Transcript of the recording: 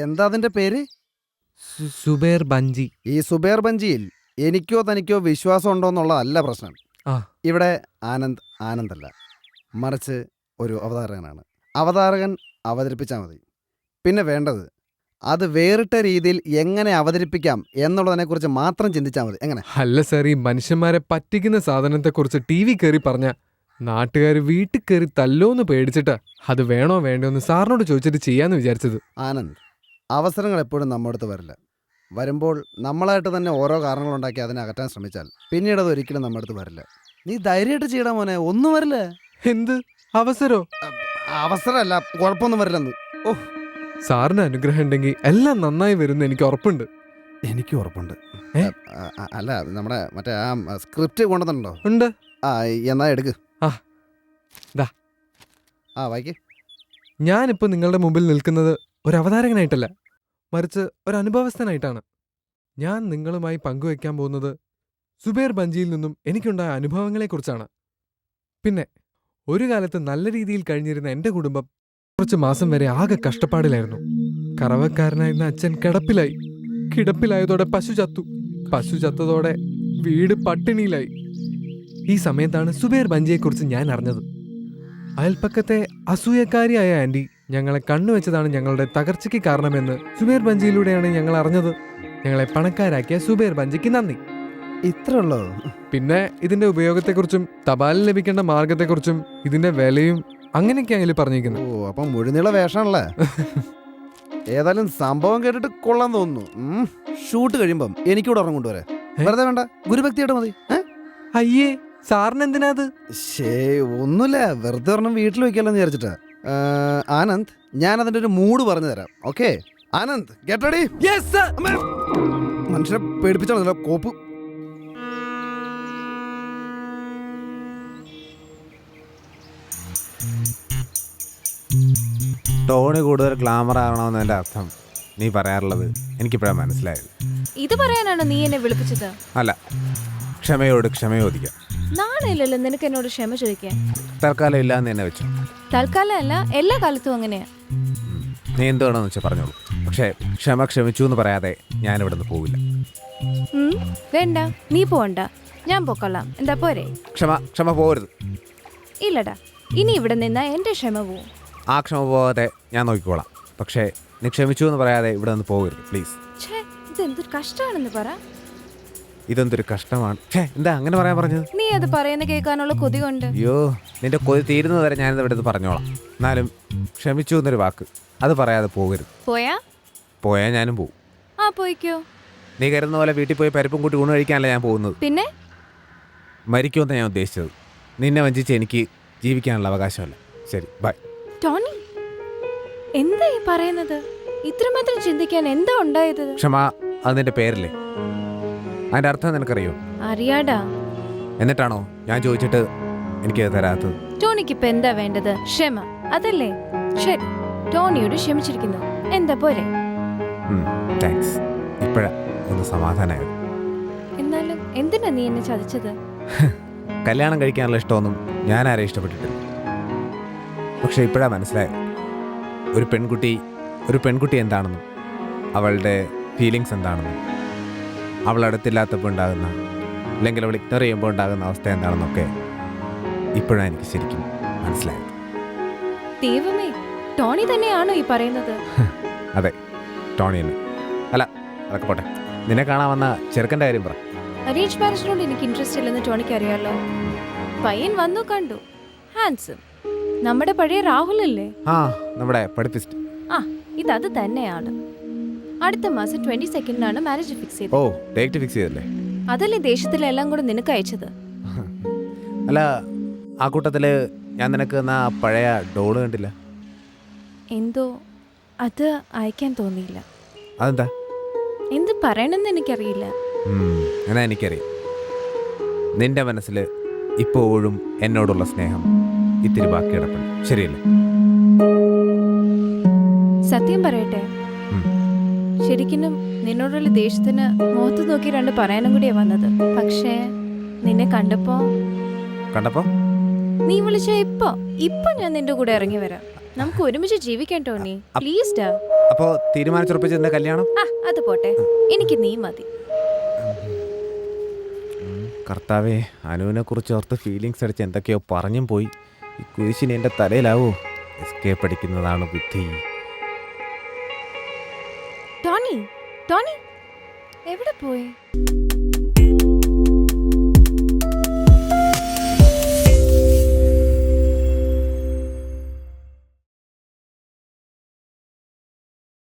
എന്താ അതിന്റെ പേര്? സുബേർ ബഞ്ചി. ഈ സുബേർ ബഞ്ചിയിൽ എനിക്കോ തനിക്കോ വിശ്വാസം ഉണ്ടോ എന്നുള്ളതല്ല പ്രശ്നം. ആ. ഇവിടെ ആനന്ദ് ആനന്ദല്ല, മറിച്ച് ഒരു അവതാരകനാണ്. അവതാരകൻ അവതരിപ്പിച്ചാൽ മതി. പിന്നെ വേണ്ടത് അത് വേറിട്ട രീതിയിൽ എങ്ങനെ അവതരിപ്പിക്കാം എന്നുള്ളതിനെക്കുറിച്ച് മാത്രം ചിന്തിച്ചാൽ മതി. എങ്ങനെ? അല്ല സാർ, ഈ മനുഷ്യന്മാരെ പറ്റിക്കുന്ന സാധനത്തെക്കുറിച്ച് ടി വി കയറി പറഞ്ഞ നാട്ടുകാർ വീട്ടിൽ കയറി തല്ലോന്ന് പേടിച്ചിട്ടാ അത് വേണോ വേണ്ടോന്ന് സാറിനോട് ചോദിച്ചിട്ട് ചെയ്യാന്ന് വിചാരിച്ചത്. ആനന്ദ്, അവസരങ്ങൾ എപ്പോഴും നമ്മുടെ അടുത്ത് വരില്ല. വരുമ്പോൾ നമ്മളായിട്ട് തന്നെ ഓരോ കാരണങ്ങളുണ്ടാക്കി അതിനെ അകറ്റാൻ ശ്രമിച്ചാൽ പിന്നീട് അത് ഒരിക്കലും നമ്മുടെ അടുത്ത് വരില്ല. നീ ധൈര്യമായിട്ട് ചെയ്യടാ മോനെ, ഒന്നും വരില്ല. എന്ത് അവസരോ? അവസരമല്ല, കുഴപ്പമൊന്നും വരില്ലെന്ന്. ഓ, സാറിന് അനുഗ്രഹം ഉണ്ടെങ്കിൽ എല്ലാം നന്നായി വരുന്ന എനിക്ക് ഉറപ്പുണ്ട്. എനിക്ക് ഉറപ്പുണ്ട്. ഏ? അല്ല, നമ്മുടെ മറ്റേ ആ സ്ക്രിപ്റ്റ് കൊണ്ടുവന്നിട്ടുണ്ടോ? ഉണ്ട്. ആ, എന്നാ എടുക്ക്. ആ, ദാ. വായിക്ക്. ഞാനിപ്പോ നിങ്ങളുടെ മുമ്പിൽ നിൽക്കുന്നത് ഒരു അവതാരകനായിട്ടല്ല, മറിച്ച് ഒരു അനുഭവസ്ഥനായിട്ടാണ്. ഞാൻ നിങ്ങളുമായി പങ്കുവയ്ക്കാൻ പോകുന്നത് സുബേർ ബഞ്ചിയിൽ നിന്നും എനിക്കുണ്ടായ അനുഭവങ്ങളെക്കുറിച്ചാണ്. പിന്നെ ഒരു കാലത്ത് നല്ല രീതിയിൽ കഴിഞ്ഞിരുന്ന എന്റെ കുടുംബം കുറച്ച് മാസം വരെ ആകെ കഷ്ടപ്പാടിലായിരുന്നു. കറവക്കാരനായിരുന്ന അച്ഛൻ കിടപ്പിലായി. കിടപ്പിലായതോടെ പശു ചത്തതോടെ വീട് പട്ടിണിയിലായി. ഈ സമയത്താണ് സുബേർ ബഞ്ചിയെക്കുറിച്ച് ഞാൻ അറിഞ്ഞത്. അയൽപ്പക്കത്തെ അസൂയക്കാരിയായ ആന്റി ഞങ്ങളെ കണ്ണുവെച്ചതാണ് ഞങ്ങളുടെ തകർച്ചയ്ക്ക് കാരണമെന്ന് സുബേർ ബഞ്ചിയിലൂടെയാണ് ഞങ്ങൾ അറിഞ്ഞത്. ഞങ്ങളെ പണക്കാരാക്കിയ സുബേർ ബഞ്ചിക്ക് നന്ദി. ഇത്രയുള്ളോ? പിന്നെ ഇതിന്റെ ഉപയോഗത്തെക്കുറിച്ചും തപാലിൽ ലഭിക്കേണ്ട മാർഗത്തെക്കുറിച്ചും ഇതിന്റെ വിലയും അങ്ങനെയൊക്കെയാണ് അതിൽ പറഞ്ഞിരിക്കുന്നത്. ഓ, അപ്പം മുഴുനീള വേഷമാണല്ലേ? ഏതായാലും സംഭവം കേട്ടിട്ട് കൊള്ളാൻ തോന്നുന്നു. ഷൂട്ട് കഴിയുമ്പം എനിക്കൂടെ ഉറങ്ങും കൊണ്ടുവരെ. വെറുതെ വേണ്ട, ഗുരുഭക്തിയായിട്ട് മതി. അയ്യേ, സാറിന് എന്തിനാ അത്? ഒന്നുമില്ല, വെറുതെ ഒരെണ്ണം വീട്ടിൽ വെക്കാലെന്ന് വിചാരിച്ചിട്ടാ. ആനന്ദ്, ഞാൻ അതിന്റെ ഒരു മൂഡ് പറഞ്ഞു തരാം. Okay Anand, get ready. മനുഷ്യനെ പേടിപ്പിച്ചാണല്ലോ കോപ്പ്. ടോണി കൂടുതൽ ഗ്ലാമർ ആകണമെന്ന് എൻ്റെ അർത്ഥം നീ പറയാറുള്ളത് എനിക്കിപ്പോഴാണ് മനസ്സിലായത്. ഇത് പറയാനാണ് നീ എന്നെ വിളിപ്പിച്ചത്? അല്ല, ക്ഷമയോട് ക്ഷമ ചോദിക്കാം. നാളെയല്ലല്ലോ നിനക്ക് എന്നോട് ക്ഷമ ചോദിക്കാൻ. തൽക്കാലം ഇല്ലാന്ന് തന്നെ വെച്ചു. തൽക്കാലം അല്ല, എല്ലാ കാലത്തും അങ്ങനെയാ. നീ എന്തുവേണമെന്ന് വെച്ചാൽ പറഞ്ഞോളൂ. പക്ഷേ ക്ഷമിച്ചു എന്ന് പറയാതെ ഞാനിവിടെ നിന്ന് പോവില്ല. വേണ്ട, നീ പോവണ്ട, ഞാൻ പൊക്കൊള്ളാം. എന്താ പോരെ? ക്ഷമ പോകരുത്. ഇല്ലടാ, ഇനി ഇവിടെ നിന്നാ എന്റെ ക്ഷമ പോവും. ആ ക്ഷമ പോകാതെ ഞാൻ നോക്കിക്കോളാം. പക്ഷേ നീ ക്ഷമിച്ചു എന്ന് പറയാതെ ഇവിടെ നിന്ന് പോകരുത് പ്ലീസ്. ഇതെന്തൊരു കഷ്ടമാണെന്ന് പറ. ഇതെന്തൊരു കഷ്ടമാണ്. എന്താ അങ്ങനെ പറയാൻ പറഞ്ഞത്? നീ അത് പറയുന്ന കേൾക്കാനുള്ള കൊതി കൊണ്ട്. അയ്യോ, നിന്റെ കൊതി തീരുന്നത് വരെ ഞാനിത് ഇവിടെ നിന്ന് പറഞ്ഞോളാം. എന്നാലും ക്ഷമിച്ചു എന്നൊരു വാക്ക് അത് പറയാതെ പോകരുത്. പോയാ ഞാനും പോവും. ആ, പോയിക്കോ. നീ കരുതുന്ന പോലെ വീട്ടിൽ പോയി പരിപ്പും കൂട്ടി ഊണ് കഴിക്കാനല്ല ഞാൻ പോകുന്നത്. പിന്നെ മരിക്കുമെന്ന് ഞാൻ ഉദ്ദേശിച്ചത്. നിന്നെ വഞ്ചിച്ച് എനിക്ക് ജീവിക്കാനുള്ള അവകാശമല്ല. ശരി, ബൈ. ടോണി, എന്താ ഈ പറയുന്നത്? ഇത്രമാത്രം ചിന്തിക്കാൻ എന്താ ഉണ്ടായത്? ക്ഷമ, അത് നിന്റെ പേരല്ലേ? അതിന്റെ അർത്ഥം നിനക്കറിയോ? അറിയാടാ. എന്നിട്ടാണോ ഞാൻ ചോദിച്ചിട്ട് എനിക്ക് തരാത്തത്? ടോണിക്ക് ഇപ്പൊ എന്താ വേണ്ടത്? ക്ഷമ, അതല്ലേ? ശരി, ടോണിയോട് ക്ഷമിച്ചിരിക്കുന്നു. എന്താ പോരെ? താങ്ക്സ്. ഇപ്പോഴാ ഒന്ന് സമാധാനമായത്. എന്നാലും എന്തിനാ നീ എന്നെ ചതിച്ചത്? കല്യാണം കഴിക്കാനുള്ള ഇഷ്ടമൊന്നും ഞാൻ ആരെയും ഇഷ്ടപ്പെട്ടിട്ടില്ല. പക്ഷെ ഇപ്പോഴാ മനസ്സിലായത് ഒരു പെൺകുട്ടി എന്താണെന്നും അവളുടെ ഫീലിങ്സ് എന്താണെന്നും അവൾ അടുത്തില്ലാത്തപ്പോൾ ഉണ്ടാകുന്ന, അല്ലെങ്കിൽ അവൾ ഇഗ്നോർ ചെയ്യുമ്പോൾ ഉണ്ടാകുന്ന അവസ്ഥ എന്താണെന്നൊക്കെ ഇപ്പോഴാണ് എനിക്ക് ശരിക്കും മനസ്സിലായത്. ദൈവമേ, ടോണി തന്നെയാണോ ഈ പറയുന്നത്? അതെ, ടോണി തന്നെ. അല്ല, അതൊക്കെ പോട്ടെ. നിന്നെ കാണാൻ വന്ന ചെറുക്കൻ്റെ കാര്യം പറ. അറേഞ്ച് മാരേജിനോട് എനിക്ക് ഇൻട്രസ്റ്റ് ഇല്ലെന്ന് ടോണിക്ക് അറിയാലോ. പയ്യൻ വന്നു, കണ്ടു, ഹാൻസം. നമ്മുടെ പഴയ രാഹുൽ അല്ലേ? നമ്മുടെ പഠിപ്പിസ്റ്റ്. ഇത് തന്നെയാണ്. അടുത്ത മാസം 22 മാരേജ് ഫിക്സ് ചെയ്തത്. ഓ, ഡേറ്റ് ഫിക്സ് ചെയ്തല്ലേ? അതല്ലേ ദേശത്തിലെല്ലാം കൂടെ നിനക്ക് അയച്ചത്. അല്ല, ആ കൂട്ടത്തില് ഞാൻ നിനക്ക് തന്ന പഴയ ഡോള് കണ്ടില്ല? എന്തോ അത് അയക്കാൻ തോന്നിയില്ല. അതെന്താ? എന്ത് പറയണമെന്ന് എനിക്കറിയില്ല. എന്നാ എനിക്കറിയാം. നിന്റെ മനസ്സിൽ ഇപ്പോഴും എന്നോടുള്ള സ്നേഹം ഇത്തിരി ബാക്കി കിടപ്പുണ്ട്, ശരിയല്ലേ? സത്യം പറയട്ടെ, ശരിക്കും നിന്നോടുള്ള ദേഷ്യത്തിന് മുഖത്ത് നോക്കി 2 പറയാനും കൂടിയാ വന്നത്. പക്ഷേ നിന്നെ കണ്ടപ്പോ നീ വിളിച്ച ഇപ്പൊ ഞാൻ നിന്റെ കൂടെ ഇറങ്ങി വരാം. നമുക്ക് ഒരുമിച്ച് ജീവിക്കാം ടോണി. പ്ലീസ് ഡാ. അപ്പോൾ തീരുമാനിച്ചുറപ്പിച്ചതിൻ്റെ കല്യാണം? അത് പോട്ടെ, എനിക്ക് നീ മതി. കർത്താവേ, അനുവിനെ കുറിച്ച് ഓർത്ത് ഫീലിങ്സ് അടിച്ച് എന്തൊക്കെയോ പറഞ്ഞും പോയി. ഈ കുരിശിന് എൻ്റെ തലയിലാവോ? എസ്കേപ്പ് അടിക്കുന്നതാണ് ബുദ്ധി. ടോണി, ടോണി എവിടെ പോയി?